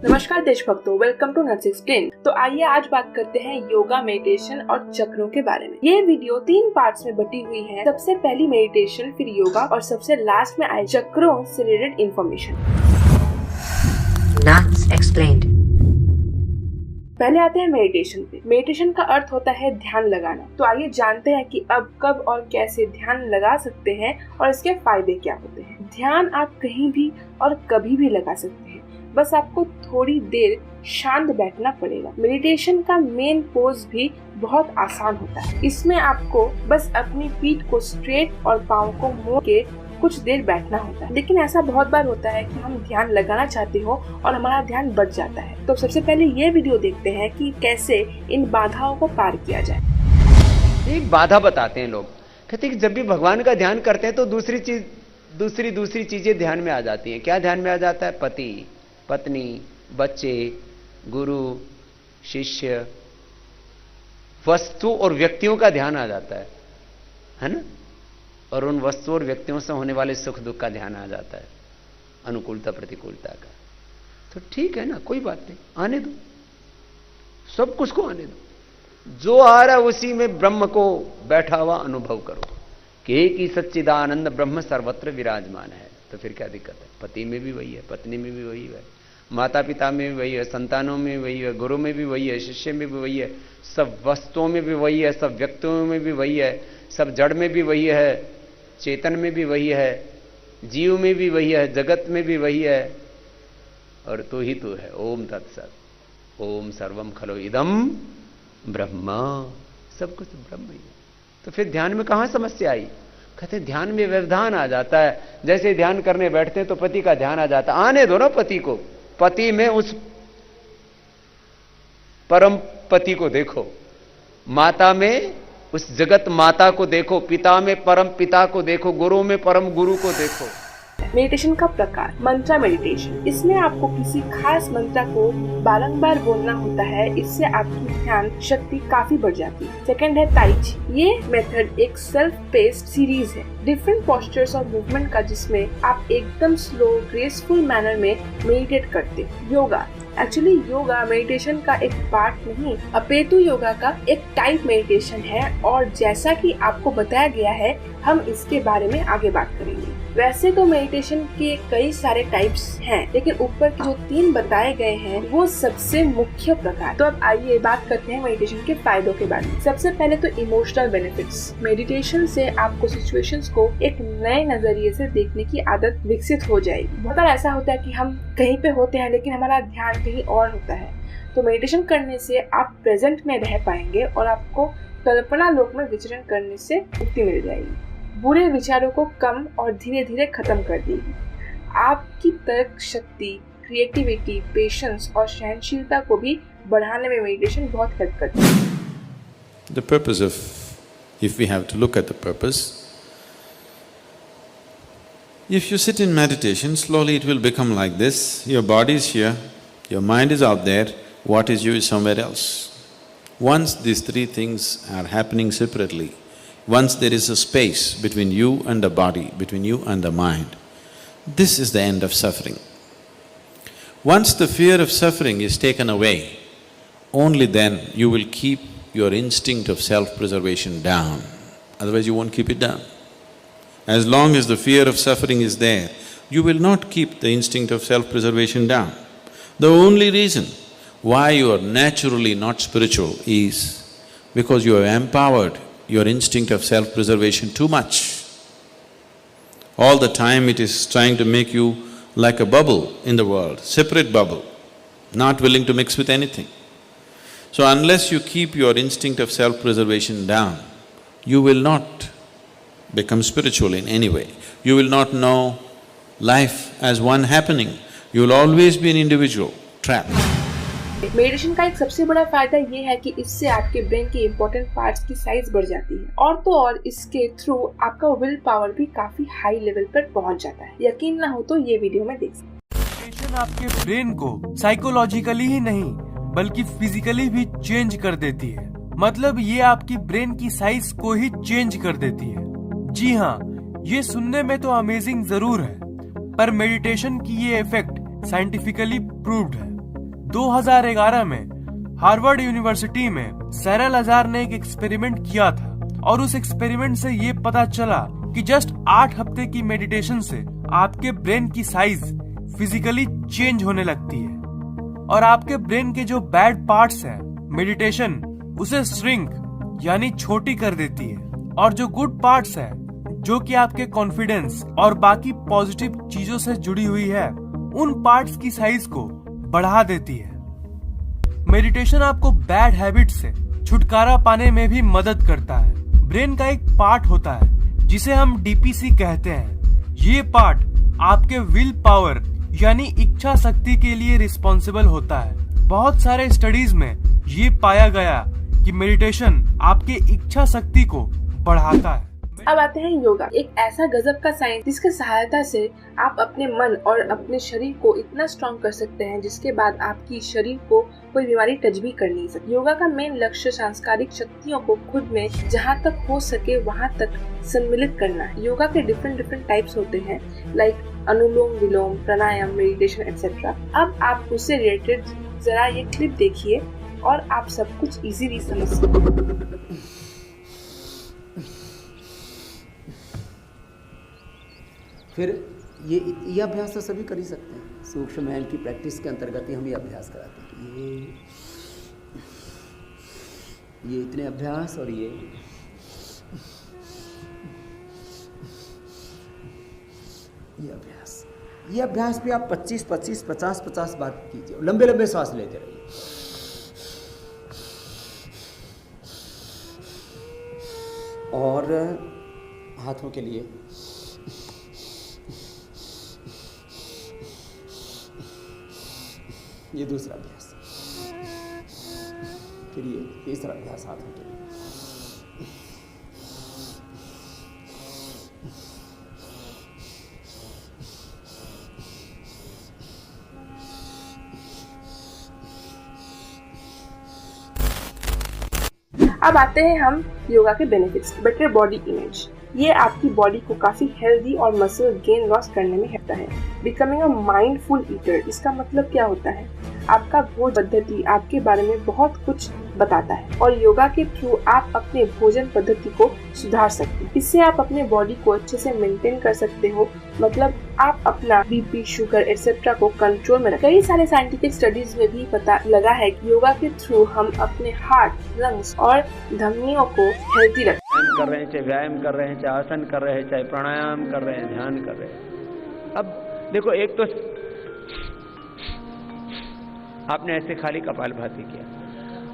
नमस्कार देशभक्तों, welcome to nurse explain. तो आइए आज बात करते हैं योगा, मेडिटेशन और चक्रों के बारे में। ये वीडियो 3 पार्ट्स में बटी हुई है। सबसे पहली मेडिटेशन, फिर योगा और सबसे लास्ट में आए चक्रों से रिलेटेड इंफॉर्मेशन। Nurse explained. पहले आते हैं मेडिटेशन पे। मेडिटेशन का अर्थ होता है ध्यान लगाना। तो आइए जानते हैं कि अब कब और कैसे ध्यान लगा सकते हैं और इसके फायदे क्या होते हैं। ध्यान आप कहीं भी और कभी भी लगा सकते हैं, बस आपको थोड़ी देर शांत बैठना पड़ेगा। मेडिटेशन का मेन पोज भी बहुत आसान होता है। इसमें आपको बस अपनी पीठ को स्ट्रेट और पाँव को मोड़ के कुछ देर बैठना होता है। लेकिन ऐसा बहुत बार होता है कि हम ध्यान लगाना चाहते हो और हमारा ध्यान बढ़ जाता है। तो सबसे पहले ये वीडियो देखते हैं कि कैसे इन बाधाओं को पार किया जाए। एक बाधा बताते हैं लोग, कहते हैं कि जब भी भगवान का ध्यान करते हैं तो दूसरी चीजें ध्यान में आ जाती हैं। क्या ध्यान में आ जाता है? पति, पत्नी, बच्चे, गुरु, शिष्य, वस्तु और व्यक्तियों का ध्यान आ जाता है ना? और उन वस्तु और व्यक्तियों से होने वाले सुख दुख का ध्यान आ जाता है, अनुकूलता प्रतिकूलता का। तो ठीक है ना, कोई बात नहीं, आने दो, सब कुछ को आने दो। जो आ रहा है उसी में ब्रह्म को बैठा हुआ अनुभव करो कि एक ही सच्चिदानंद ब्रह्म सर्वत्र विराजमान है। तो फिर क्या दिक्कत है? पति में भी वही है, पत्नी में भी वही है, माता पिता में भी वही है, संतानों में भी वही है, गुरु में भी वही है, शिष्य में भी वही है, सब वस्तुओं में भी वही है, सब व्यक्तियों में भी वही है, सब जड़ में भी वही है, चेतन में भी वही है, जीव में भी वही है, जगत में भी वही है, और तू ही तू है। ओम तत्सत। ओम सर्वम खलो इदम ब्रह्मा। सब कुछ ब्रह्म ही है। तो फिर ध्यान में कहां समस्या आई? कहते ध्यान में व्यवधान आ जाता है। जैसे ध्यान करने बैठते हैं तो पति का ध्यान आ जाता है। आने दो ना पति को। पति में उस परम पति को देखो, माता में उस जगत माता को देखो, पिता में परम पिता को देखो, गुरु में परम गुरु को देखो। मेडिटेशन का प्रकार, मंत्रा मेडिटेशन। इसमें आपको किसी खास मंत्र को बारंबार बोलना होता है। इससे आपकी ध्यान शक्ति काफी बढ़ जाती है। सेकंड है ताई ची। ये मेथड एक सेल्फ पेस्ड सीरीज है, डिफरेंट पोस्चर्स और मूवमेंट का, जिसमें आप एकदम स्लो ग्रेसफुल मैनर में मेडिटेट करते हैं। योगा, एक्चुअली योगा मेडिटेशन का एक पार्ट नहीं, अपेतु योगा का एक टाइप मेडिटेशन है। और जैसा कि आपको बताया गया है, हम इसके बारे में आगे बात करेंगे। वैसे तो मेडिटेशन के कई सारे टाइप्स हैं, लेकिन ऊपर जो 3 बताए गए हैं वो सबसे मुख्य प्रकार। तो अब आइए बात करते हैं मेडिटेशन के फायदों के बारे में। सबसे पहले तो इमोशनल बेनिफिट्स। मेडिटेशन से आपको सिचुएशंस को एक नए नजरिए से देखने की आदत विकसित हो जाएगी। बहुत बार ऐसा होता है कि हम कहीं पे होते हैं लेकिन हमारा ध्यान कहीं और होता है। तो मेडिटेशन करने से आप प्रेजेंट में रह पाएंगे और आपको कल्पना लोक में विचरण करने से मुक्ति मिल जाएगी। बुरे विचारों को कम और धीरे धीरे खत्म कर देगी। आपकी तर्क शक्ति, क्रिएटिविटी, पेशेंस और सहनशीलता को भी बढ़ाने में मेडिटेशन बहुत हेल्प करती है। The purpose of, if we have to look at the purpose, if you sit in meditation, slowly it will become like this. Your body is here, your mind is out there, what is you is somewhere else. Once these 3 things are happening separately, once there is a space between you and the body, between you and the mind, this is the end of suffering. Once the fear of suffering is taken away, only then you will keep your instinct of self-preservation down, otherwise you won't keep it down. As long as the fear of suffering is there, you will not keep the instinct of self-preservation down. The only reason why you are naturally not spiritual is because you have empowered your instinct of self-preservation too much. All the time it is trying to make you like a bubble in the world, separate bubble, not willing to mix with anything. So unless you keep your instinct of self-preservation down, you will not become spiritual in any way. You will not know life as one happening. You will always be an individual, trapped. Meditation का एक सबसे बड़ा फायदा ये है कि इससे आपके ब्रेन के इम्पोर्टेंट पार्ट्स की साइज बढ़ जाती है। और तो और इसके थ्रू आपका विल पावर भी काफी हाई लेवल पर पहुंच जाता है। यकीन ना हो तो ये वीडियो में देख सकते। मेडिटेशन आपके ब्रेन को साइकोलॉजिकली ही नहीं बल्कि फिजिकली भी चेंज कर देती है। मतलब ये आपकी ब्रेन की साइज को ही चेंज कर देती है। जी हाँ, ये सुनने में तो अमेजिंग जरूर है, पर मेडिटेशन की ये इफेक्ट साइंटिफिकली प्रूव्ड है। 2011 में हार्वर्ड यूनिवर्सिटी में सैरा लजार ने एक एक्सपेरिमेंट किया था और उस एक्सपेरिमेंट से ये पता चला कि जस्ट 8 हफ्ते की मेडिटेशन से आपके ब्रेन की साइज फिजिकली चेंज होने लगती है और आपके ब्रेन के जो बैड पार्ट्स हैं, मेडिटेशन उसे श्रिंक यानी छोटी कर देती है और जो गुड पार्ट्स हैं, जो कि आपके कॉन्फिडेंस और बाकी पॉजिटिव चीजों से जुड़ी हुई है, उन पार्ट्स की साइज को बढ़ा देती है। मेडिटेशन आपको बैड हैबिट से छुटकारा पाने में भी मदद करता है। ब्रेन का एक पार्ट होता है जिसे हम डीपीसी कहते हैं। ये पार्ट आपके विल पावर यानी इच्छा शक्ति के लिए रिस्पॉन्सिबल होता है। बहुत सारे स्टडीज में ये पाया गया कि मेडिटेशन आपके इच्छा शक्ति को बढ़ाता है। अब आते हैं योगा, एक ऐसा गजब का साइंस जिसकी सहायता से आप अपने मन और अपने शरीर को इतना स्ट्रॉन्ग कर सकते हैं जिसके बाद आपकी शरीर को कोई बीमारी टच भी कर नहीं सकती। योगा का मेन लक्ष्य सांस्कारिक शक्तियों को खुद में जहाँ तक हो सके वहाँ तक सम्मिलित करना है। योगा के डिफरेंट टाइप्स होते हैं लाइक अनुलोम विलोम, प्राणायाम, मेडिटेशन एक्सेट्रा। अब आप उससे रिलेटेड जरा ये क्लिप देखिए और आप सब कुछ इजीली समझ सकते। फिर ये अभ्यास तो सभी कर ही सकते हैं। सूक्ष्म ध्यान की प्रैक्टिस के अंतर्गत ही हम ये अभ्यास कराते हैं। ये इतने अभ्यास और ये अभ्यास भी आप 25, 50 बार कीजिए। लंबे लंबे सांस लेते रहिए। और हाथों के लिए ये दूसरा अभ्यास, फिर ये तीसरा अभ्यास हाथों के लिए। अब आते हैं हम योगा के बेनिफिट्स। बेटर बॉडी इमेज, ये आपकी बॉडी को काफी हेल्दी और मसल गेन लॉस करने में हेल्प है। बिकमिंग अ माइंडफुल ईटर, इसका मतलब क्या होता है? आपका भोजन पद्धति आपके बारे में बहुत कुछ बताता है और योगा के थ्रू आप अपने भोजन पद्धति को सुधार सकते हैं। इससे आप अपने बॉडी को अच्छे से मेंटेन कर सकते हो, मतलब आप अपना बीपी, शुगर एक्सेट्रा को कंट्रोल में रखें। कई सारे साइंटिफिक स्टडीज में भी पता लगा है कि योगा के थ्रू हम अपने हार्ट, लंग्स और धमनियों को हेल्दी रखते हैं। कर रहे हैं, चाहे व्यायाम कर रहे हैं, चाहे आसन कर रहे हैं, चाहे प्राणायाम कर रहे हैं, ध्यान कर रहे हैं। अब देखो, एक तो आपने ऐसे खाली कपालभाति किया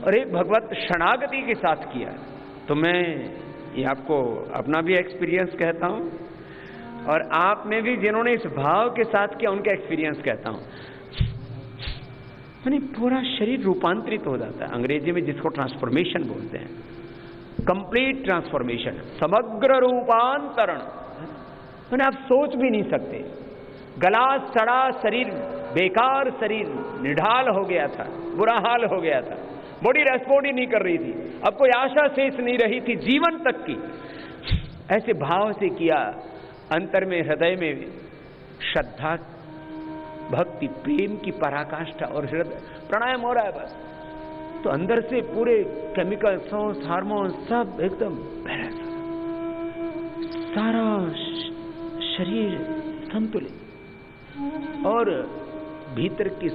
और एक भगवत शरणागति के साथ किया। तो मैं ये आपको अपना भी एक्सपीरियंस कहता हूं और आप में भी जिन्होंने इस भाव के साथ किया उनका एक्सपीरियंस कहता हूं। यानी पूरा शरीर रूपांतरित हो जाता है। अंग्रेजी में जिसको ट्रांसफॉर्मेशन बोलते हैं, कंप्लीट ट्रांसफॉर्मेशन, समग्र रूपांतरण। मैंने आप सोच भी नहीं सकते। गला सड़ा शरीर, बेकार शरीर, निढाल हो गया था, बुरा हाल हो गया था, बॉडी रेस्पॉन्ड ही नहीं कर रही थी, अब कोई आशा शेष नहीं रही थी जीवन तक की। ऐसे भाव से किया, अंतर में, हृदय में श्रद्धा, भक्ति, प्रेम की पराकाष्ठा और हृदय प्राणायाम हो रहा है बस, तो अंदर से पूरे केमिकल, सोर्स, हार्मोन सब एकदम बैलेंस, सारा शरीर संतुलित और भीतर की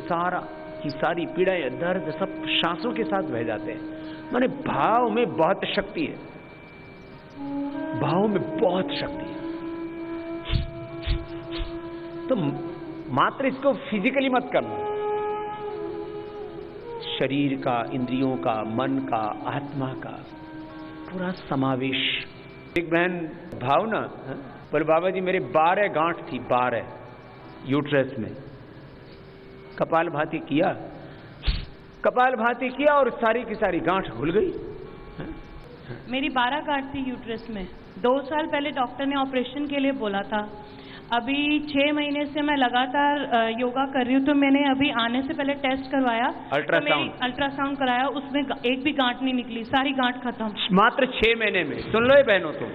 सारी पीड़ाएं, दर्द सब सांसों के साथ बह जाते हैं। माने भाव में बहुत शक्ति है, भाव में बहुत शक्ति है। तो मात्र इसको फिजिकली मत करना, शरीर का, इंद्रियों का, मन का, आत्मा का पूरा समावेश। एक बहन भावना बोले, बाबा जी मेरे 12 गांठ थी, 12 यूट्रस में। कपालभाति किया और सारी की सारी गांठ खुल गई। मेरी 12 गांठ थी यूट्रस में। 2 साल पहले डॉक्टर ने ऑपरेशन के लिए बोला था। अभी 6 महीने से मैं लगातार योगा कर रही हूँ। तो मैंने अभी आने से पहले टेस्ट करवाया, अल्ट्रासाउंड कराया, उसमें एक भी गांठ नहीं निकली, सारी गांठ खत्म। मात्र 6 महीने में। सुन लो ये बहनों, तुम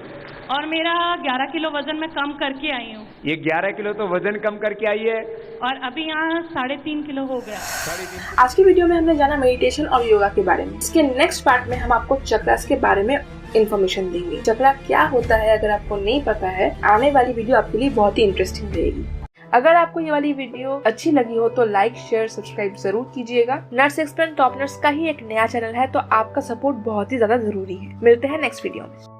और मेरा 11 किलो वजन मैं कम करके आई हूँ। ये 11 किलो तो वजन कम करके आई है, और अभी यहाँ 3.5 किलो हो गया। आज की वीडियो में हमने जाना मेडिटेशन और योगा के बारे में। इसके नेक्स्ट पार्ट में हम आपको चक्रास के बारे में इन्फॉर्मेशन देंगे। चक्रा क्या होता है अगर आपको नहीं पता है, आने वाली वीडियो आपके लिए बहुत ही इंटरेस्टिंग रहेगी। अगर आपको ये वाली वीडियो अच्छी लगी हो तो लाइक शेयर सब्सक्राइब जरूर कीजिएगा। नर्स एक्सप्लेन टॉप नर्स का ही एक नया चैनल है, तो आपका सपोर्ट बहुत ही ज्यादा जरूरी है। मिलते हैं नेक्स्ट वीडियो में।